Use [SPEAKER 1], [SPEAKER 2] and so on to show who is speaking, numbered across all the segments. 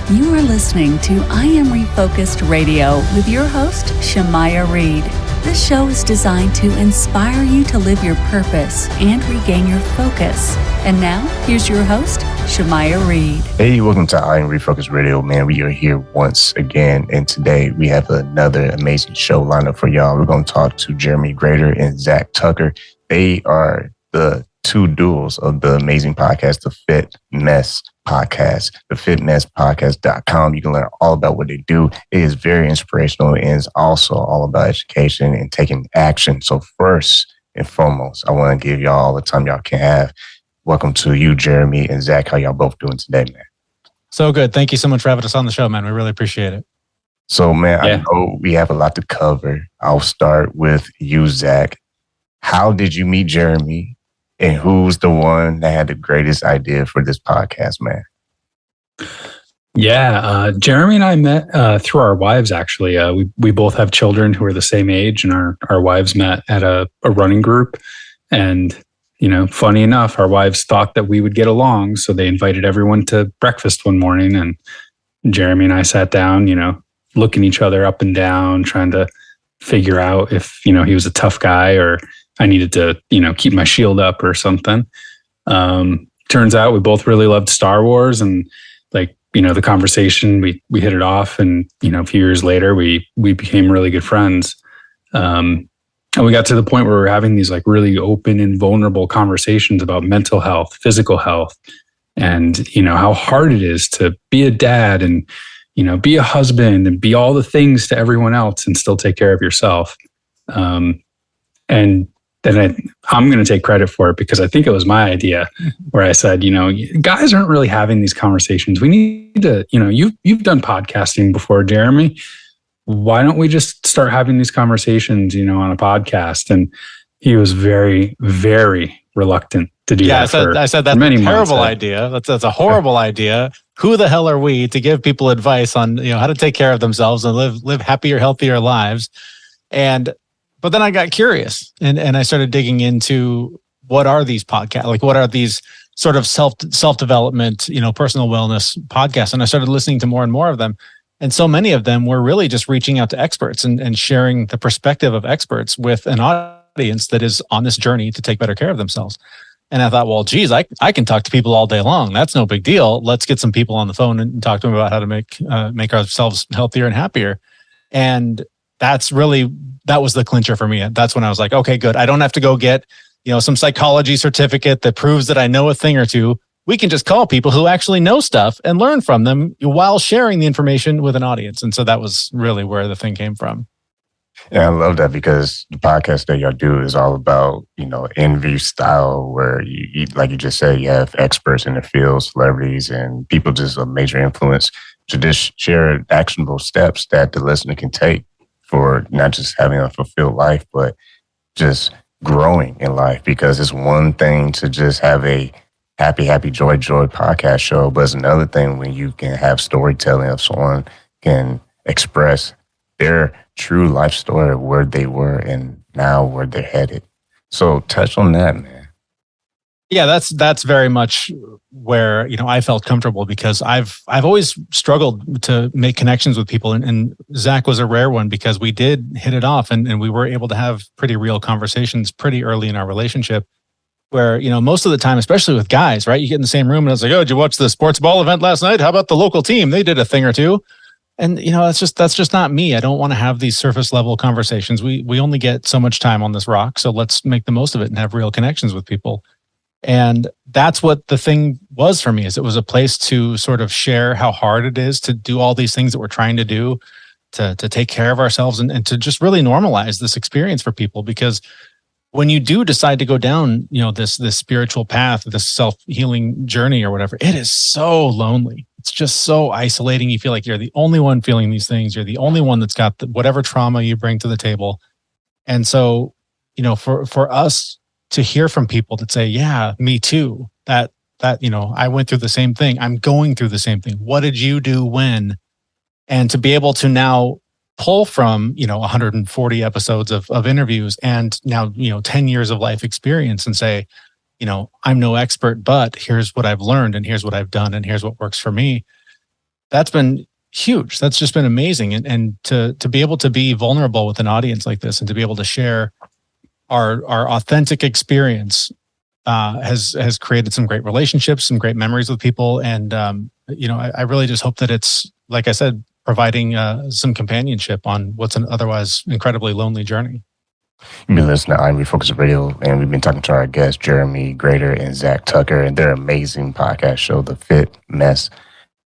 [SPEAKER 1] You are listening to I Am Refocused Radio with your host, Shamaya Reed. This show is designed to inspire you to live your purpose and regain your focus. And now, here's your host, Shamaya Reed.
[SPEAKER 2] Hey, welcome to I Am Refocused Radio, man. We are here once again, and today we have another amazing show lined up for y'all. We're going to talk to Jeremy Grater and Zack Tucker. They are the two duels of the amazing podcast, The Fit Mess Podcast, thefitmesspodcast.com. You can learn all about what they do. It is very inspirational and is also all about education and taking action. So first and foremost, I want to give y'all all the time y'all can have. Welcome to you, Jeremy and Zack. How y'all both doing today, man?
[SPEAKER 3] So good. Thank you so much for having us on the show, man. We really appreciate it.
[SPEAKER 2] So, man, I know we have a lot to cover. I'll start with you, Zack. How did you meet Jeremy? And who's the one that had the greatest idea for this podcast, man?
[SPEAKER 4] Yeah, Jeremy and I met through our wives, actually. We both have children who are the same age, and our wives met at a running group. And, you know, funny enough, our wives thought that we would get along. So they invited everyone to breakfast one morning. And Jeremy and I sat down, you know, looking each other up and down, trying to figure out if, you know, he was a tough guy or I needed to, you know, keep my shield up or something. Turns out we both really loved Star Wars, and like, you know, the conversation, we hit it off, and, you know, a few years later, we became really good friends. And we got to the point where we were having these like really open and vulnerable conversations about mental health, physical health, and, you know, how hard it is to be a dad and, you know, be a husband and be all the things to everyone else and still take care of yourself. And then I'm going to take credit for it because I think it was my idea where I said, you know, guys aren't really having these conversations. We need to, you know, you've done podcasting before, Jeremy. Why don't we just start having these conversations, you know, on a podcast? And he was very, very reluctant to do that.
[SPEAKER 3] I said that's a terrible idea. That's a horrible idea. Who the hell are we to give people advice on, you know, how to take care of themselves and live happier, healthier lives? But then I got curious and I started digging into what are these podcasts? Like, what are these sort of self-development, you know, personal wellness podcasts? And I started listening to more and more of them. And so many of them were really just reaching out to experts and sharing the perspective of experts with an audience that is on this journey to take better care of themselves. And I thought, well, geez, I can talk to people all day long. That's no big deal. Let's get some people on the phone and talk to them about how to make ourselves healthier and happier. And that was the clincher for me. That's when I was like, okay, good. I don't have to go get, you know, some psychology certificate that proves that I know a thing or two. We can just call people who actually know stuff and learn from them while sharing the information with an audience. And so that was really where the thing came from.
[SPEAKER 2] Yeah, I love that because the podcast that y'all do is all about, you know, interview style where you like you just said, you have experts in the field, celebrities, and people just of major influence to just share actionable steps that the listener can take for not just having a fulfilled life, but just growing in life. Because it's one thing to just have a happy, joy podcast show, but it's another thing when you can have storytelling of someone can express their true life story of where they were and now where they're headed. So touch on that, man.
[SPEAKER 3] Yeah, that's very much where, you know, I felt comfortable because I've always struggled to make connections with people, and Zack was a rare one because we did hit it off and we were able to have pretty real conversations pretty early in our relationship. Where, you know, most of the time, especially with guys, right? You get in the same room and it's like, oh, did you watch the sports ball event last night? How about the local team? They did a thing or two. And, you know, that's just not me. I don't want to have these surface level conversations. We only get so much time on this rock. So let's make the most of it and have real connections with people. And that's what the thing was for me, is it was a place to sort of share how hard it is to do all these things that we're trying to do to take care of ourselves and to just really normalize this experience for people. Because when you do decide to go down, you know, this spiritual path, this self-healing journey or whatever, it is so lonely. It's just so isolating. You feel like you're the only one feeling these things. You're the only one that's got whatever trauma you bring to the table. And so, you know, for us to hear from people that say, yeah, me too, that, you know, I went through the same thing. I'm going through the same thing. What did you do when? And to be able to now pull from, you know, 140 episodes of interviews and now, you know, 10 years of life experience and say, you know, I'm no expert, but here's what I've learned and here's what I've done and here's what works for me. that's been huge. That's just been amazing. And to be able to be vulnerable with an audience like this and to be able to share our authentic experience has created some great relationships, some great memories with people. And, I really just hope that it's, like I said, providing some companionship on what's an otherwise incredibly lonely journey.
[SPEAKER 2] You've been listening to I'm Refocused Radio, and we've been talking to our guests, Jeremy, Grater, and Zach Tucker, and their amazing podcast show, The Fit Mess.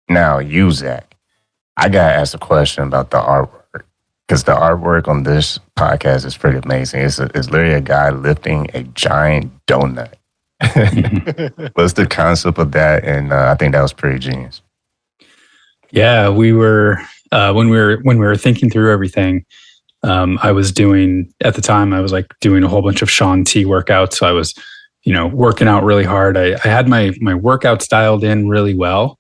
[SPEAKER 2] Now, you, Zach, I got to ask a question about the artwork, because the artwork on this podcast is pretty amazing. It's literally a guy lifting a giant donut. What's the concept of that? And I think that was pretty genius.
[SPEAKER 4] Yeah, we were when we were thinking through everything. I was doing at the time. I was like doing a whole bunch of Shaun T workouts. So I was, working out really hard. I had my workouts dialed in really well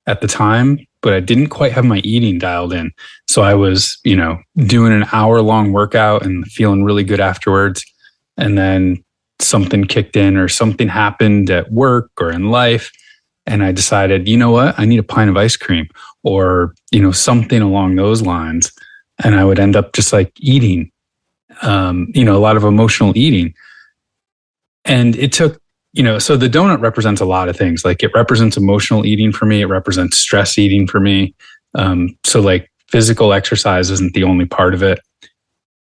[SPEAKER 4] at the time, but I didn't quite have my eating dialed in. So I was, doing an hour-long workout and feeling really good afterwards. And then something kicked in or something happened at work or in life. And I decided, you know what? I need a pint of ice cream or, something along those lines. And I would end up just like eating, a lot of emotional eating. And it took, so the donut represents a lot of things. Like it represents emotional eating for me. It represents stress eating for me. So like physical exercise isn't the only part of it.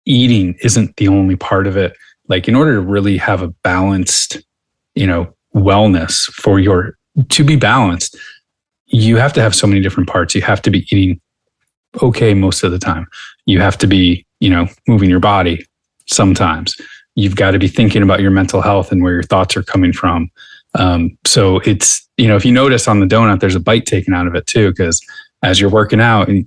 [SPEAKER 4] Eating isn't the only part of it. Like in order to really have a balanced, wellness to be balanced, you have to have so many different parts. You have to be eating okay most of the time. You have to be, moving your body sometimes. You've got to be thinking about your mental health and where your thoughts are coming from. So it's, if you notice on the donut, there's a bite taken out of it too, because as you're working out and,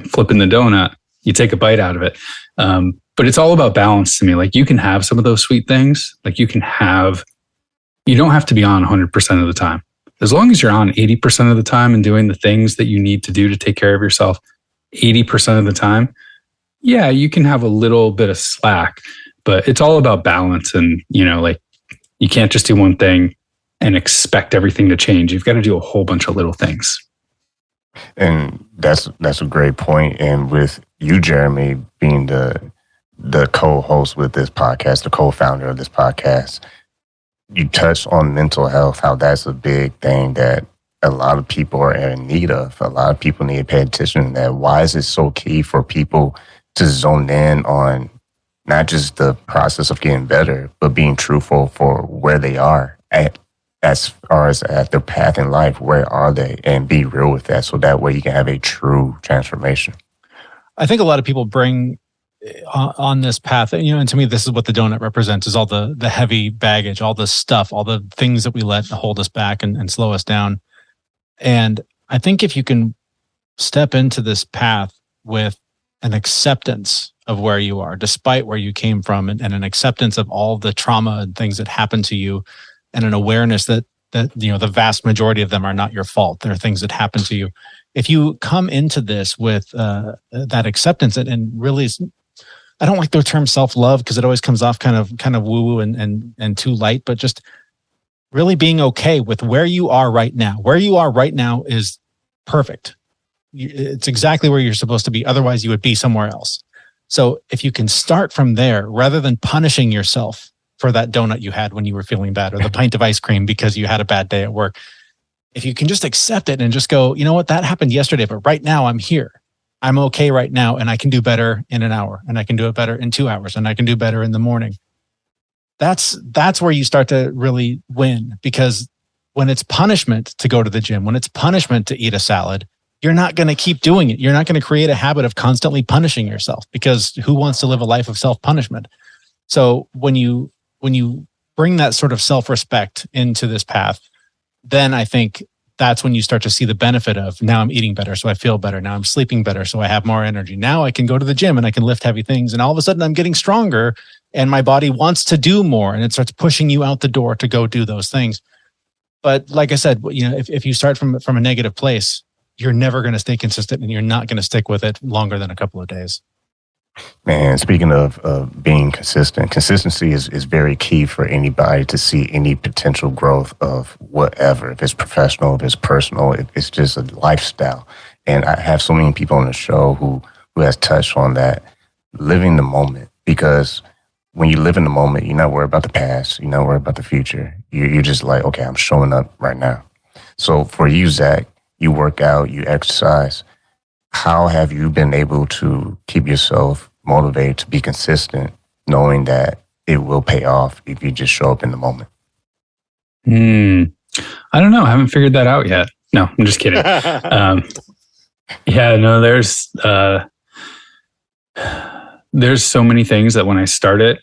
[SPEAKER 4] flipping the donut, you take a bite out of it. But it's all about balance to me. Like you can have some of those sweet things. Like you don't have to be on 100% of the time. As long as you're on 80% of the time and doing the things that you need to do to take care of yourself 80% of the time, yeah, you can have a little bit of slack, but it's all about balance. And, like you can't just do one thing and expect everything to change. You've got to do a whole bunch of little things.
[SPEAKER 2] And that's a great point. And with you, Jeremy, being the co-host with this podcast, the co-founder of this podcast, you touched on mental health, how that's a big thing that a lot of people are in need of. A lot of people need to pay attention to that. Why is it so key for people to zone in on not just the process of getting better, but being truthful for where they are as far as at their path in life? Where are they? And be real with that, so that way you can have a true transformation.
[SPEAKER 3] I think a lot of people bring on this path, and to me, this is what the donut represents, is all the heavy baggage, all the stuff, all the things that we let hold us back and slow us down. And I think if you can step into this path with an acceptance of where you are, despite where you came from, and an acceptance of all the trauma and things that happened to you, and an awareness that the vast majority of them are not your fault. They're things that happen to you. If you come into this with that acceptance and really, I don't like the term self-love because it always comes off kind of woo-woo and too light, but just really being okay with where you are right now. Where you are right now is perfect. It's exactly where you're supposed to be. Otherwise, you would be somewhere else. So if you can start from there, rather than punishing yourself for that donut you had when you were feeling bad, or the pint of ice cream because you had a bad day at work, if you can just accept it and just go, you know what, that happened yesterday, but right now I'm here. I'm okay right now, and I can do better in an hour, and I can do it better in 2 hours, and I can do better in the morning. That's where you start to really win, because when it's punishment to go to the gym, when it's punishment to eat a salad, you're not going to keep doing it. You're not going to create a habit of constantly punishing yourself, because who wants to live a life of self-punishment? So when you bring that sort of self-respect into this path, then I think that's when you start to see the benefit of, now I'm eating better, so I feel better. Now I'm sleeping better, so I have more energy. Now I can go to the gym and I can lift heavy things. And all of a sudden I'm getting stronger and my body wants to do more, and it starts pushing you out the door to go do those things. But like I said, if you start from a negative place, you're never going to stay consistent, and you're not going to stick with it longer than a couple of days.
[SPEAKER 2] Man, speaking of being consistent, consistency is very key for anybody to see any potential growth of whatever. If it's professional, if it's personal, it's just a lifestyle. And I have so many people on the show who has touched on that, living the moment. Because when you live in the moment, you're not worried about the past, you're not worried about the future. You're just like, okay, I'm showing up right now. So for you, Zach, you work out, you exercise. How have you been able to keep yourself motivated to be consistent, knowing that it will pay off if you just show up in the moment?
[SPEAKER 4] I don't know. I haven't figured that out yet. No, I'm just kidding. Yeah, no, there's so many things that when I start it,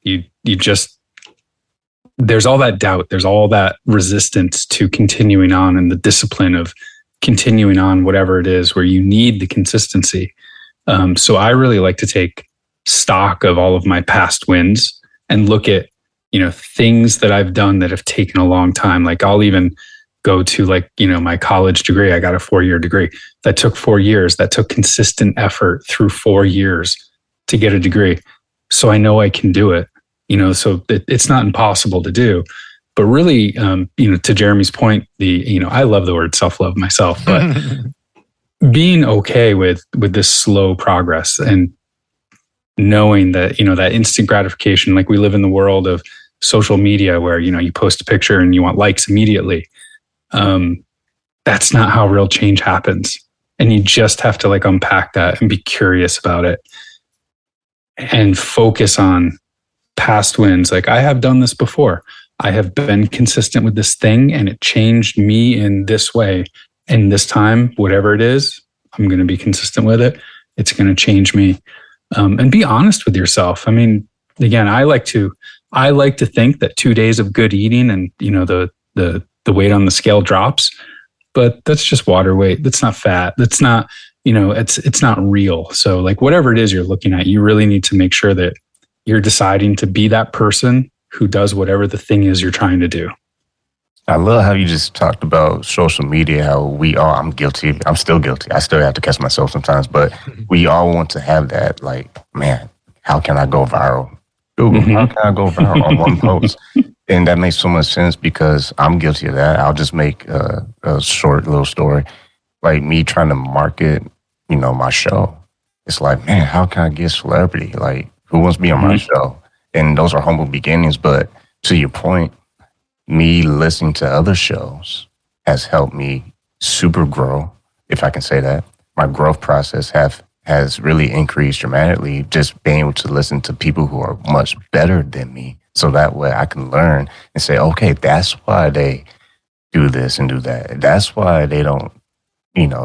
[SPEAKER 4] you just, there's all that doubt. There's all that resistance to continuing on and the discipline of continuing on whatever it is where you need the consistency. So I really like to take stock of all of my past wins and look at, things that I've done that have taken a long time. Like I'll even go to my college degree. I got a 4-year degree that took 4 years. That took consistent effort through 4 years to get a degree. So I know I can do it, so it's not impossible to do. But really, to Jeremy's point, I love the word self-love myself, but being okay with this slow progress and knowing that, that instant gratification, like we live in the world of social media where, you post a picture and you want likes immediately. That's not how real change happens. And you just have to unpack that and be curious about it and focus on past wins. Like I have done this before. I have been consistent with this thing and it changed me in this way. And this time, whatever it is, I'm going to be consistent with it. It's going to change me. And be honest with yourself. I mean, again, I like to think that 2 days of good eating and, the weight on the scale drops, but that's just water weight. That's not fat. That's not, it's not real. So whatever it is you're looking at, you really need to make sure that you're deciding to be that person who does whatever the thing is you're trying to do.
[SPEAKER 2] I love how you just talked about social media, how we all, I'm guilty. I'm still guilty. I still have to catch myself sometimes, but we all want to have that, man, how can I go viral? Google, how can I go viral on one post? And that makes so much sense because I'm guilty of that. I'll just make a short little story, like me trying to market, my show. It's like, man, how can I get celebrity? Who wants to be on my show? And those are humble beginnings. But to your point, me listening to other shows has helped me super grow, if I can say that. My growth process has really increased dramatically, just being able to listen to people who are much better than me. So that way I can learn and say, okay, that's why they do this and do that. That's why they don't,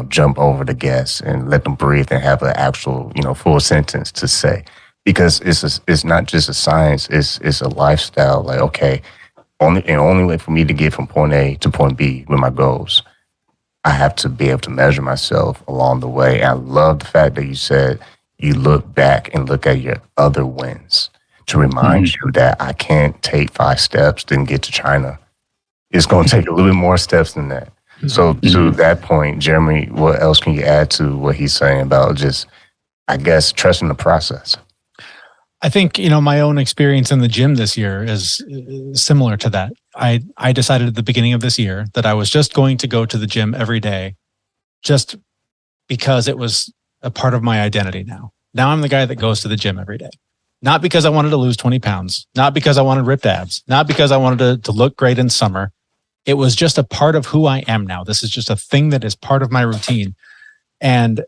[SPEAKER 2] jump over the guests and let them breathe and have an actual, full sentence to say. Because it's not just a science, it's a lifestyle. Okay, only way for me to get from point A to point B with my goals, I have to be able to measure myself along the way. And I love the fact that you said you look back and look at your other wins to remind you that I can't take 5 steps, then get to China. It's going to take a little bit more steps than that. So to that point, Jeremy, what else can you add to what he's saying about just, I guess, trusting the process?
[SPEAKER 3] I think, my own experience in the gym this year is similar to that. I decided at the beginning of this year that I was just going to go to the gym every day just because it was a part of my identity now. Now I'm the guy that goes to the gym every day. Not because I wanted to lose 20 pounds, not because I wanted ripped abs, not because I wanted to look great in summer. It was just a part of who I am now. This is just a thing that is part of my routine. And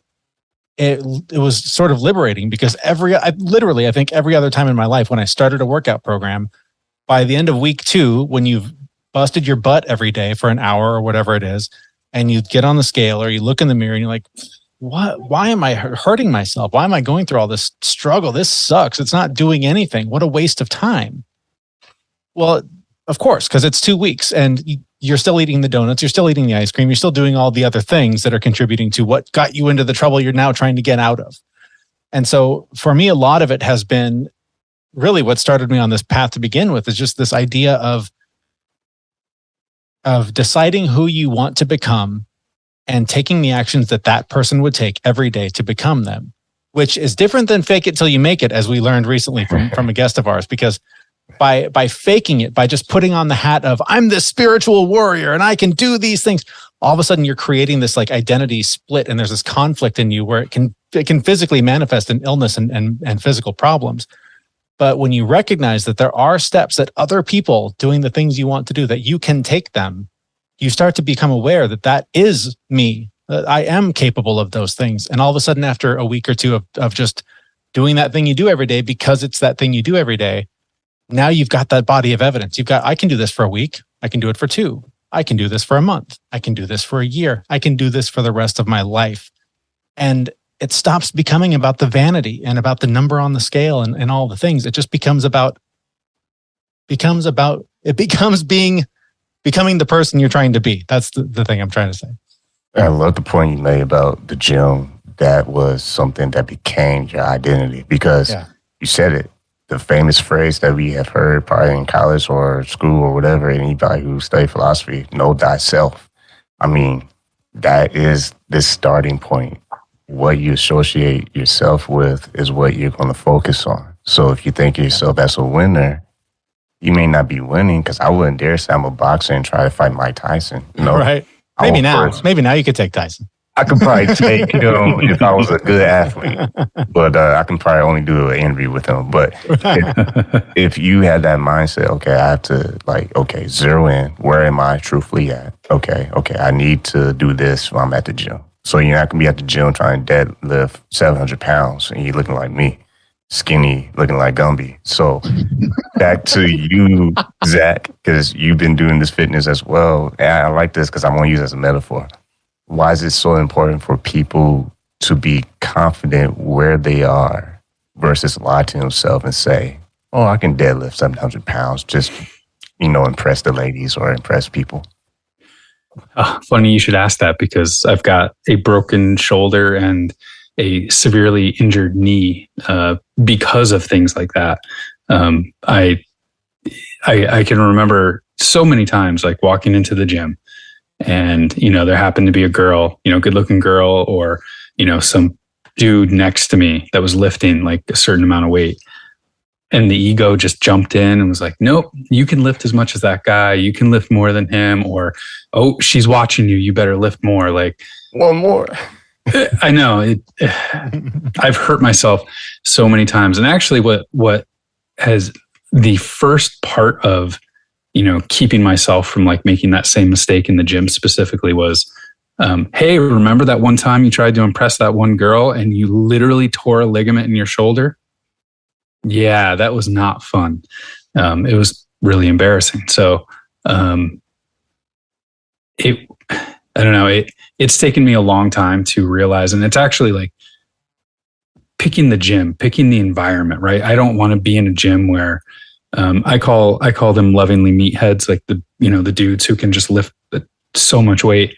[SPEAKER 3] it was sort of liberating because I think every other time in my life when I started a workout program, by the end of week 2, when you've busted your butt every day for an hour or whatever it is, and you get on the scale or you look in the mirror and you're like, why am I hurting myself? Why am I going through all this struggle? This sucks. It's not doing anything. What a waste of time. Well, of course, because it's 2 weeks and you're still eating the donuts, you're still eating the ice cream, you're still doing all the other things that are contributing to what got you into the trouble you're now trying to get out of. And so for me, a lot of it has been really what started me on this path to begin with, is just this idea of deciding who you want to become and taking the actions that person would take every day to become them. which is different than fake it till you make it, as we learned recently from a guest of ours, because by faking it, by just putting on the hat of I'm this spiritual warrior and I can do these things, all of a sudden you're creating this like identity split, and there's this conflict in you where it can physically manifest in illness and physical problems. But when you recognize that there are steps that other people doing the things you want to do, that you can take them, you start to become aware that is me, that I am capable of those things. And all of a sudden, after a week or two of just doing that thing you do every day, because it's that thing you do every day, now you've got that body of evidence. I can do this for a week. I can do it for 2. I can do this for a month. I can do this for a year. I can do this for the rest of my life. And it stops becoming about the vanity and about the number on the scale and all the things. It just becomes becoming the person you're trying to be. That's the thing I'm trying to say.
[SPEAKER 2] I love the point you made about the gym. That was something that became your identity, because you said it. The famous phrase that we have heard probably in college or school or whatever, anybody who studied philosophy, know thyself. I mean, that is the starting point. What you associate yourself with is what you're going to focus on. So if you think of yourself as a winner, you may not be winning, because I wouldn't dare say I'm a boxer and try to fight Mike Tyson.
[SPEAKER 3] Right. Maybe now you could take Tyson.
[SPEAKER 2] I could probably take him if I was a good athlete, but I can probably only do an interview with him. But if you had that mindset, okay, I have to zero in. Where am I truthfully at? Okay, I need to do this when I'm at the gym. So you're not going to be at the gym trying to deadlift 700 pounds and you're looking like me, skinny, looking like Gumby. So back to you, Zach, because you've been doing this fitness as well. And I like this because I'm going to use it as a metaphor. Why is it so important for people to be confident where they are versus lie to themselves and say, oh, I can deadlift 700 pounds, just, impress the ladies or impress people?
[SPEAKER 4] Funny you should ask that, because I've got a broken shoulder and a severely injured knee because of things like that. I can remember so many times like walking into the gym and, there happened to be a girl, good looking girl, or, some dude next to me that was lifting like a certain amount of weight. And the ego just jumped in and was like, nope, you can lift as much as that guy. You can lift more than him. Or, oh, she's watching you. You better lift more. Like,
[SPEAKER 2] one more.
[SPEAKER 4] I know. I've hurt myself so many times. And actually what has the first part of, keeping myself from like making that same mistake in the gym specifically was, hey, remember that one time you tried to impress that one girl and you literally tore a ligament in your shoulder? Yeah, that was not fun. It was really embarrassing. So I don't know. It's taken me a long time to realize, and it's actually like picking the gym, picking the environment, right? I don't want to be in a gym where I call them lovingly meatheads, like the dudes who can just lift so much weight.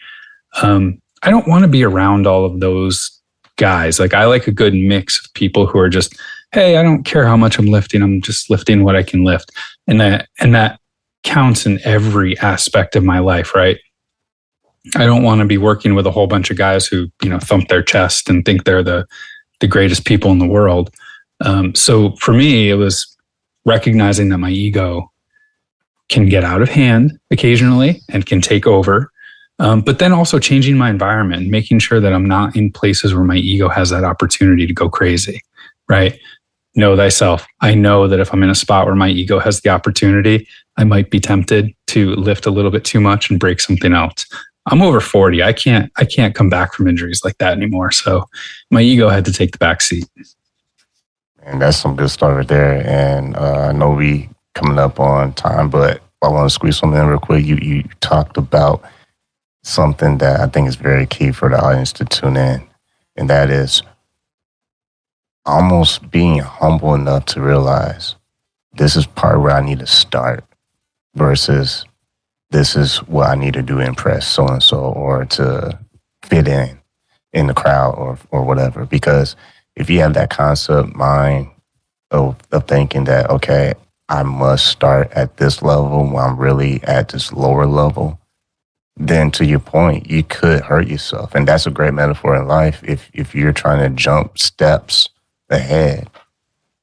[SPEAKER 4] I don't want to be around all of those guys. Like, I like a good mix of people who are just, hey, I don't care how much I'm lifting. I'm just lifting what I can lift. And that counts in every aspect of my life, right? I don't want to be working with a whole bunch of guys who, thump their chest and think they're the greatest people in the world. So for me, it was recognizing that my ego can get out of hand occasionally and can take over. But then also changing my environment and making sure that I'm not in places where my ego has that opportunity to go crazy, right? Know thyself. I know that if I'm in a spot where my ego has the opportunity, I might be tempted to lift a little bit too much and break something else. I'm over 40. I can't come back from injuries like that anymore. So my ego had to take the back seat.
[SPEAKER 2] And that's some good stuff right there. And I know we coming up on time, but I want to squeeze something in real quick. You talked about something that I think is very key for the audience to tune in, and that is almost being humble enough to realize this is part where I need to start versus this is what I need to do to impress so-and-so or to fit in the crowd or whatever. Because if you have that concept mind of thinking that, okay, I must start at this level when I'm really at this lower level, then to your point, you could hurt yourself. And that's a great metaphor in life. If you're trying to jump steps ahead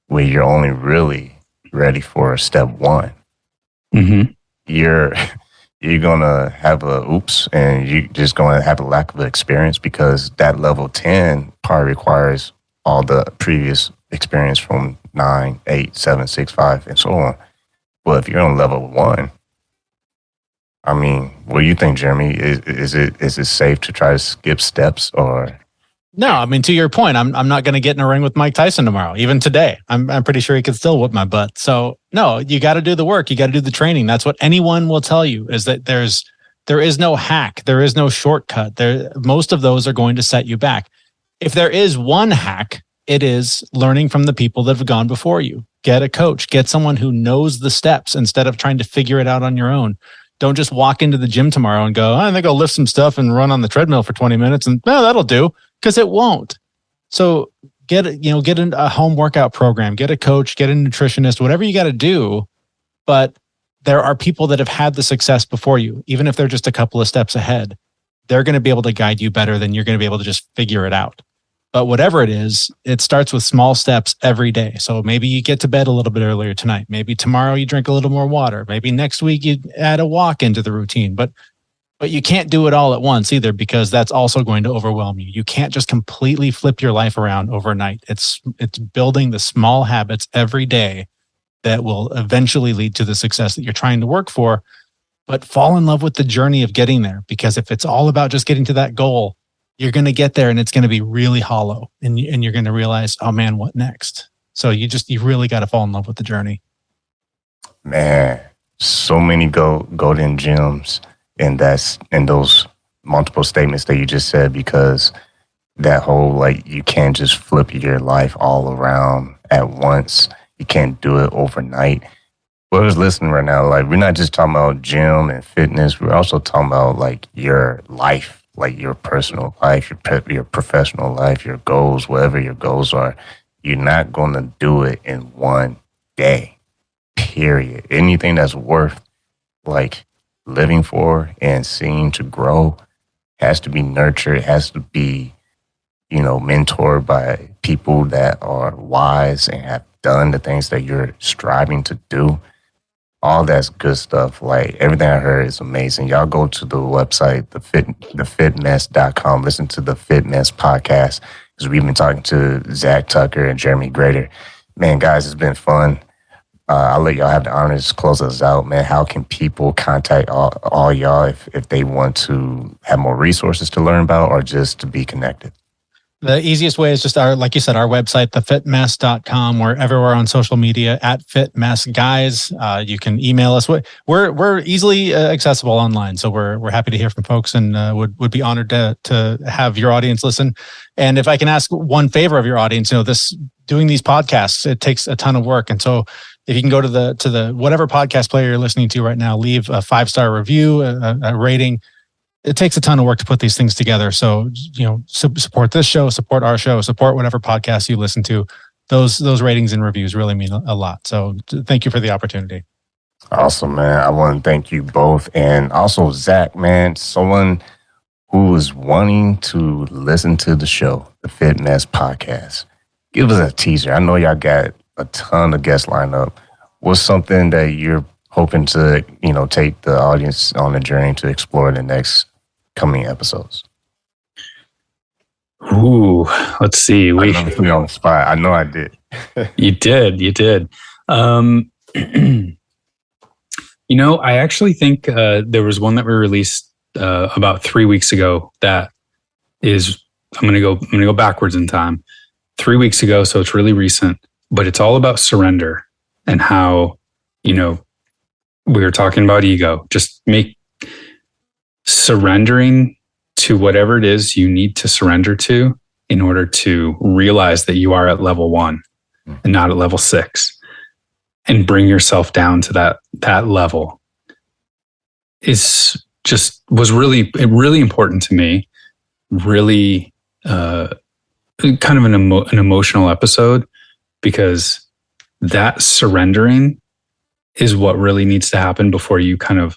[SPEAKER 2] where you're only really ready for step one, you're gonna have a oops, and you're just gonna have a lack of experience, because that level 10 probably requires all the previous experience from 9, 8, 7, 6, 5, and so on. But if you're on level 1, I mean, what do you think, Jeremy? Is it safe to try to skip steps, or?
[SPEAKER 3] No, I mean, to your point, I'm not going to get in a ring with Mike Tyson tomorrow. Even today, I'm pretty sure he could still whip my butt. So no, you got to do the work. You got to do the training. That's what anyone will tell you, is that there is no hack. There is no shortcut. Most of those are going to set you back. If there is one hack, it is learning from the people that have gone before you. Get a coach, get someone who knows the steps instead of trying to figure it out on your own. Don't just walk into the gym tomorrow and go, I think I'll lift some stuff and run on the treadmill for 20 minutes and that'll do, because it won't. So get a home workout program, get a coach, get a nutritionist, whatever you got to do. But there are people that have had the success before you, even if they're just a couple of steps ahead. They're going to be able to guide you better than you're going to be able to just figure it out. But whatever it is, it starts with small steps every day. So maybe you get to bed a little bit earlier tonight. Maybe tomorrow you drink a little more water. Maybe next week you add a walk into the routine. But you can't do it all at once either, because that's also going to overwhelm you. You can't just completely flip your life around overnight. It's building the small habits every day that will eventually lead to the success that you're trying to work for. But fall in love with the journey of getting there, because if it's all about just getting to that goal, you're going to get there and it's going to be really hollow, and you're going to realize, oh man, what next? So you really got to fall in love with the journey.
[SPEAKER 2] Man, so many golden gems in those multiple statements that you just said, because that whole, like, you can't just flip your life all around at once. You can't do it overnight. Whoever's listening right now, like, we're not just talking about gym and fitness. We're also talking about, like, your life. Like your personal life, your professional life, your goals, whatever your goals are. You're not going to do it in one day, period. Anything that's worth, like, living for and seeing to grow has to be nurtured, has to be, mentored by people that are wise and have done the things that you're striving to do. All that's good stuff. Like, everything I heard is amazing. Y'all go to the website, thefitmess.com. Listen to the Fit Mess podcast, because we've been talking to Zack Tucker and Jeremy Grater. Man, guys, it's been fun. I'll let y'all have the honors to close us out, man. How can people contact all y'all if they want to have more resources to learn about, or just to be connected?
[SPEAKER 3] The easiest way is just like you said, our website, thefitmess.com. We're everywhere on social media at FitMessGuys. You can email us. We're easily accessible online. So we're happy to hear from folks, and would be honored to have your audience listen. And if I can ask one favor of your audience, doing these podcasts, it takes a ton of work. And so if you can go to the whatever podcast player you're listening to right now, leave a 5-star review, a rating. It takes a ton of work to put these things together. So, support this show, support our show, support whatever podcast you listen to. Those ratings and reviews really mean a lot. So thank you for the opportunity.
[SPEAKER 2] Awesome, man. I want to thank you both. And also, Zack, man, someone who is wanting to listen to the show, the Fit Mess podcast. Give us a teaser. I know y'all got a ton of guests lined up. What's something that you're hoping to, take the audience on a journey to explore in the next coming episodes?
[SPEAKER 4] Ooh, let's see.
[SPEAKER 2] We put me on the spot. I know I did.
[SPEAKER 4] You did. I actually think there was one that we released about 3 weeks ago that is, I'm gonna go backwards in time. 3 weeks ago, so it's really recent, but it's all about surrender and how, we were talking about ego. Just surrendering to whatever it is you need to surrender to in order to realize that you are at level 1 and not at level 6, and bring yourself down to that level was really important to me. Really, kind of an emotional episode, because that surrendering is what really needs to happen before you kind of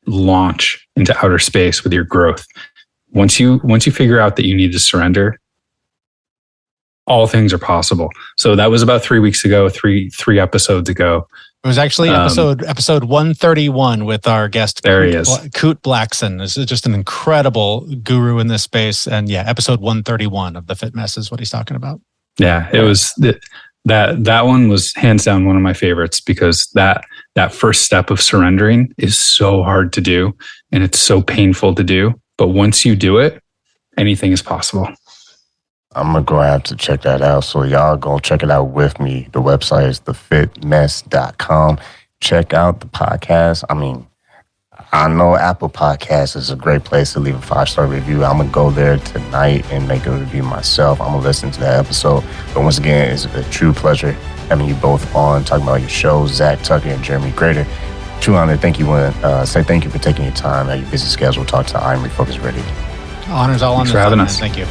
[SPEAKER 4] launch into outer space with your growth. Once you figure out that you need to surrender, all things are possible. So that was about 3 weeks ago, three episodes ago.
[SPEAKER 3] It was actually episode 131 with our guest.
[SPEAKER 4] There he is.
[SPEAKER 3] Coot Blackson is just an incredible guru in this space. And yeah, episode 131 of the Fit Mess is what he's talking about.
[SPEAKER 4] Yeah, it was that one was hands down one of my favorites, because that first step of surrendering is so hard to do and it's so painful to do. But once you do it, anything is possible.
[SPEAKER 2] I'm going to go have to check that out. So y'all go check it out with me. The website is thefitmess.com. Check out the podcast. I mean, I know Apple Podcasts is a great place to leave a 5-star review. I'm going to go there tonight and make a review myself. I'm going to listen to that episode. But once again, it's a true pleasure having you both on, talking about your shows, Zack Tucker and Jeremy Grater. True honor. Thank you. Say thank you for taking your time out of your busy schedule to talk to I Am Refocused Radio.
[SPEAKER 3] Honors all on
[SPEAKER 4] Thanks for having us.
[SPEAKER 3] Thank you.